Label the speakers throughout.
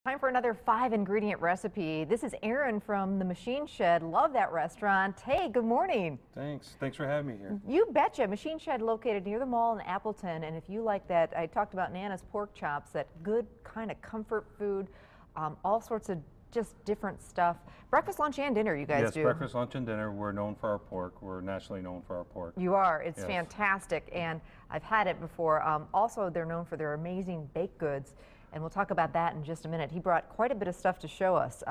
Speaker 1: Time for another 5-ingredient recipe. This is Aaron from the Machine Shed. Love that restaurant. Hey, good morning.
Speaker 2: Thanks for having me here.
Speaker 1: You betcha. Machine Shed located near the mall in Appleton. And if you like that, I talked about Nana's pork chops, that good kind of comfort food, all sorts of just different stuff. Breakfast, lunch, and dinner you guys do.
Speaker 2: Yes, breakfast, lunch, and dinner. We're known for our pork. We're nationally known for our pork.
Speaker 1: You are. It's
Speaker 2: yes.
Speaker 1: Fantastic. And I've had it before. Also, they're known for their amazing baked goods. And we'll talk about that in just a minute. He brought quite a bit of stuff to show us.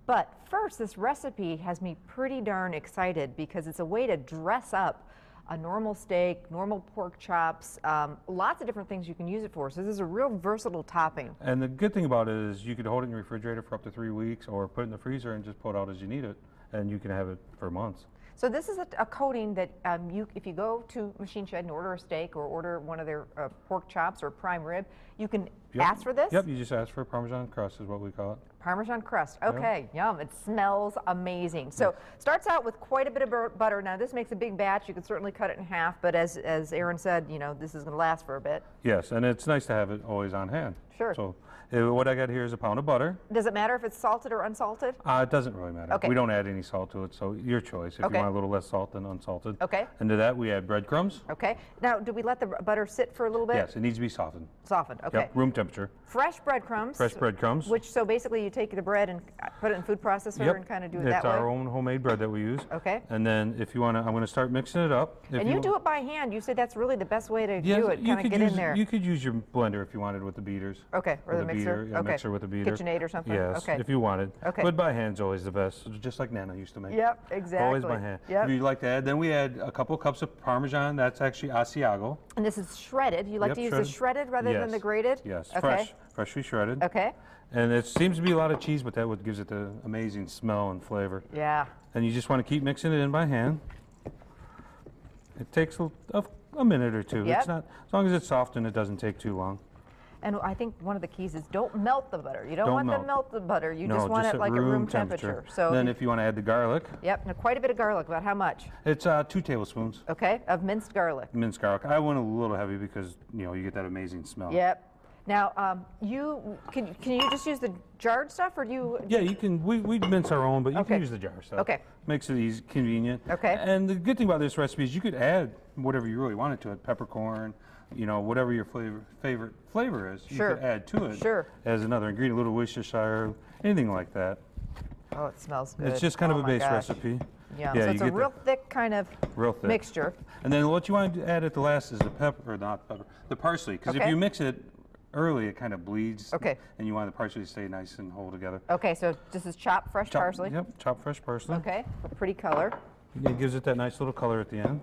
Speaker 1: But first, this recipe has me pretty darn excited because it's a way to dress up a normal steak, normal pork chops, lots of different things you can use it for. So this is a real versatile topping.
Speaker 2: And the good thing about it is you could hold it in your refrigerator for up to 3 weeks or put it in the freezer and just pull it out as you need it. And you can have it for months.
Speaker 1: So this is a coating that if you go to Machine Shed and order a steak or order one of their pork chops or prime rib, you can ask for this?
Speaker 2: Yep, you just ask for Parmesan Crust is what we call it. Parmesan
Speaker 1: Crust. Okay, yum. It smells amazing. So starts out with quite a bit of butter. Now this makes a big batch. You can certainly cut it in half, but as Aaron said, you know, this is going to last for a bit.
Speaker 2: Yes, and it's nice to have it always on hand.
Speaker 1: Sure.
Speaker 2: So what I got here is a pound of butter.
Speaker 1: Does it matter if it's salted or unsalted?
Speaker 2: It doesn't really matter.
Speaker 1: Okay.
Speaker 2: We don't add any salt to it, so your choice. If you want a little less salt than unsalted.
Speaker 1: Okay.
Speaker 2: And to that we add breadcrumbs.
Speaker 1: Okay. Now, do we let the butter sit for a little bit?
Speaker 2: Yes, it needs to be softened.
Speaker 1: Softened, okay.
Speaker 2: Yep, room temperature.
Speaker 1: Fresh breadcrumbs.
Speaker 2: Fresh breadcrumbs.
Speaker 1: So basically you take the bread and put it in food processor and kind of do it that way?
Speaker 2: It's our own homemade bread that we use.
Speaker 1: Okay.
Speaker 2: And then if you want to, I'm going to start mixing it up.
Speaker 1: And you do it by hand. You said that's really the best way to do it, kind of get in there.
Speaker 2: You could use your blender if you wanted with the beaters.
Speaker 1: Okay, or the mixer.
Speaker 2: Beater, mixer with a beater.
Speaker 1: KitchenAid or something?
Speaker 2: Yes,
Speaker 1: okay.
Speaker 2: if you wanted.
Speaker 1: Okay.
Speaker 2: But by hand's always the best, just like Nana used to make.
Speaker 1: Yep, exactly.
Speaker 2: Always by hand.
Speaker 1: Yep.
Speaker 2: If you like to add, then we add a couple cups of Parmesan. That's actually Asiago.
Speaker 1: And this is shredded. You like to use the shredded rather than the grated?
Speaker 2: Yes,
Speaker 1: okay.
Speaker 2: Freshly shredded.
Speaker 1: Okay.
Speaker 2: And it seems to be a lot of cheese, but that's what gives it the amazing smell and flavor.
Speaker 1: Yeah.
Speaker 2: And you just want to keep mixing it in by hand. It takes a minute or two.
Speaker 1: Yep.
Speaker 2: It's not, as long as it's soft and it doesn't take too long.
Speaker 1: And I think one of the keys is don't melt the butter. You don't want to melt the butter. You just want it like at room temperature.
Speaker 2: So then if you want to add the garlic.
Speaker 1: Yep, now quite a bit of garlic. About how much?
Speaker 2: It's 2 tablespoons.
Speaker 1: Okay, of minced garlic.
Speaker 2: Minced garlic. I went a little heavy because, you know, you get that amazing smell.
Speaker 1: Yep. Now, can you just use the jarred stuff, or do you?
Speaker 2: Yeah, you can. We mince our own, but you can use the jar stuff.
Speaker 1: Okay.
Speaker 2: Makes it easy, convenient.
Speaker 1: Okay.
Speaker 2: And the good thing about this recipe is you could add whatever you really wanted to it. Peppercorn, you know, whatever your favorite flavor is, you could add to it.
Speaker 1: Sure.
Speaker 2: As another ingredient, a little Worcestershire, anything like that.
Speaker 1: Oh, it smells good.
Speaker 2: It's just kind of a base recipe.
Speaker 1: Yeah, so it's a real thick kind of mixture.
Speaker 2: And then what you want to add at the last is the the parsley. Because if you mix it early, it kind of bleeds.
Speaker 1: Okay.
Speaker 2: And you want the parsley to stay nice and hold together.
Speaker 1: Okay, so this is chopped fresh parsley.
Speaker 2: Yep, chopped fresh parsley.
Speaker 1: Okay, a pretty color.
Speaker 2: It gives it that nice little color at the end.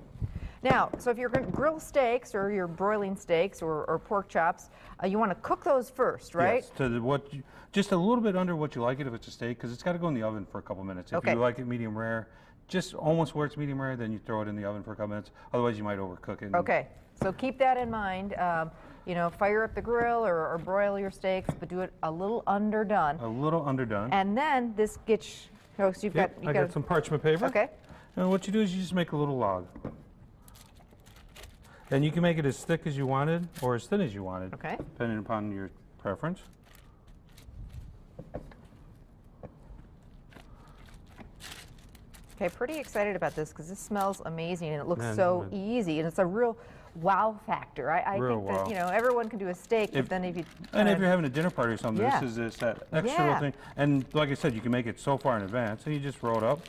Speaker 1: Now, so if you're going to grill steaks or you're broiling steaks or pork chops, you want to cook those first, right?
Speaker 2: Yes, to just a little bit under what you like it if it's a steak, because it's got to go in the oven for a couple minutes. If you like it medium rare, just almost where it's medium rare, then you throw it in the oven for a couple minutes. Otherwise, you might overcook it.
Speaker 1: Okay, so keep that in mind. You know, fire up the grill or broil your steaks, but do it a little underdone.
Speaker 2: A little underdone.
Speaker 1: And then this gets, so you've got...
Speaker 2: I got some parchment paper.
Speaker 1: Okay.
Speaker 2: And what you do is you just make a little log. And you can make it as thick as you wanted or as thin as you wanted, depending upon your preference.
Speaker 1: Okay, pretty excited about this because this smells amazing and it looks so easy, and it's a real wow factor. I think that, you know, everyone can do a steak, but then if you...
Speaker 2: And if you're having a dinner party or something, this is that extra little thing. And like I said, you can make it so far in advance, and you just roll it up,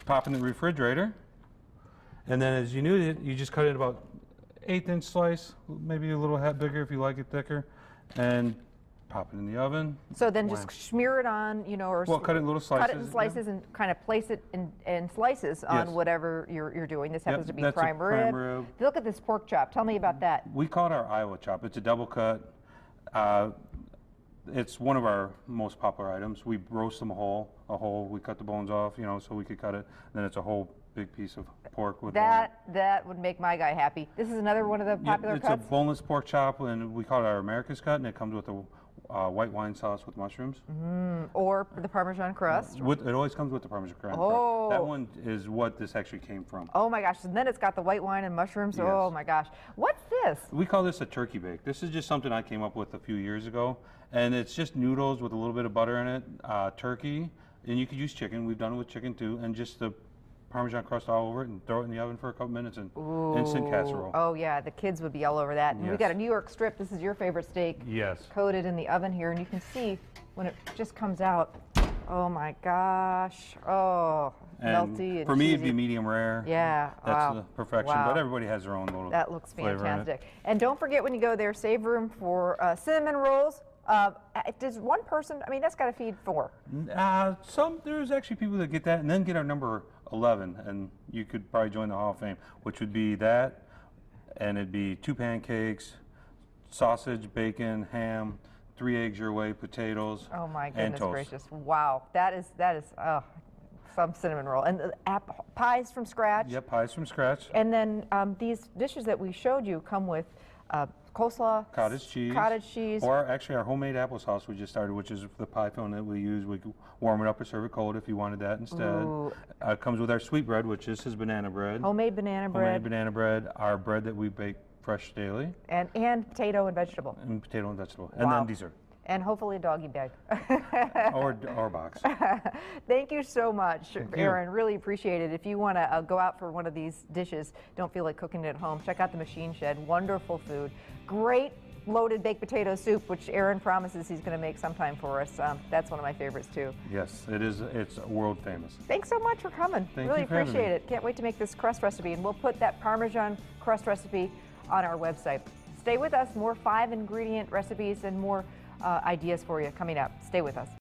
Speaker 2: pop in the refrigerator, and then as you need it, you just cut it about 1/8 inch slice, maybe a little bigger if you like it thicker, and pop it in the oven.
Speaker 1: So then just smear it on, you know, or
Speaker 2: cut it in little slices.
Speaker 1: Cut it in slices and kind of place it in slices on whatever you're doing. This happens to be prime rib. Look at this pork chop. Tell me about that.
Speaker 2: We call it our Iowa chop. It's a double cut. It's one of our most popular items. We roast them whole. We cut the bones off, you know, so we could cut it. And then it's a whole big piece of pork with
Speaker 1: that would make my guy happy. This is another one of the popular cuts.
Speaker 2: It's a boneless pork chop, and we call it our America's cut, and it comes with white wine sauce with mushrooms.
Speaker 1: Or the Parmesan crust.
Speaker 2: It always comes with the Parmesan crust.
Speaker 1: Oh.
Speaker 2: That one is what this actually came from.
Speaker 1: Oh my gosh, and then it's got the white wine and mushrooms.
Speaker 2: Yes.
Speaker 1: Oh my gosh. What's this?
Speaker 2: We call this a turkey bake. This is just something I came up with a few years ago. And it's just noodles with a little bit of butter in it, turkey, and you could use chicken. We've done it with chicken too, and just the Parmesan crust all over it and throw it in the oven for a couple minutes and instant casserole.
Speaker 1: Oh yeah, the kids would be all over that. And
Speaker 2: yes.
Speaker 1: We got a New York strip. This is your favorite steak.
Speaker 2: Yes.
Speaker 1: Coated in the oven here, and you can see when it just comes out. Oh my gosh. Oh,
Speaker 2: and
Speaker 1: melty and
Speaker 2: for me,
Speaker 1: cheesy.
Speaker 2: it'd be medium rare.
Speaker 1: Yeah.
Speaker 2: That's the perfection.
Speaker 1: Wow.
Speaker 2: But everybody has their own little
Speaker 1: That looks
Speaker 2: flavor in it.
Speaker 1: fantastic. And don't forget when you go there, save room for cinnamon rolls. Does one person, I mean, that's got to feed 4.
Speaker 2: There's actually people that get that and then get our number 11, and you could probably join the Hall of Fame, which would be that, and it'd be 2 pancakes, sausage, bacon, ham, 3 eggs your way, potatoes,
Speaker 1: oh my
Speaker 2: and
Speaker 1: goodness
Speaker 2: toast.
Speaker 1: gracious. Wow. That is some cinnamon roll. And pies from scratch.
Speaker 2: Yep, pies from scratch.
Speaker 1: And then these dishes that we showed you come with coleslaw,
Speaker 2: cottage cheese, or actually our homemade applesauce we just started, which is the pie filling that we use. We can warm it up or serve it cold if you wanted that instead. It comes with our sweet bread, which is banana bread.
Speaker 1: Homemade banana bread.
Speaker 2: Homemade banana bread. Our bread that we bake fresh daily.
Speaker 1: And potato and vegetable.
Speaker 2: And potato and vegetable.
Speaker 1: Wow.
Speaker 2: And then dessert.
Speaker 1: And hopefully a doggy bag.
Speaker 2: or box.
Speaker 1: Thank you so much,
Speaker 2: Thank
Speaker 1: Aaron. Really appreciate it. If you want to go out for one of these dishes, don't feel like cooking it at home, check out the Machine Shed. Wonderful food. Great loaded baked potato soup, which Aaron promises he's going to make sometime for us. That's one of my favorites too.
Speaker 2: Yes, it is. It's world famous.
Speaker 1: Thanks so much for coming. Really appreciate it. Can't wait to make this crust recipe, and we'll put that Parmesan crust recipe on our website. Stay with us. More 5-ingredient recipes and more ideas for you coming up. Stay with us.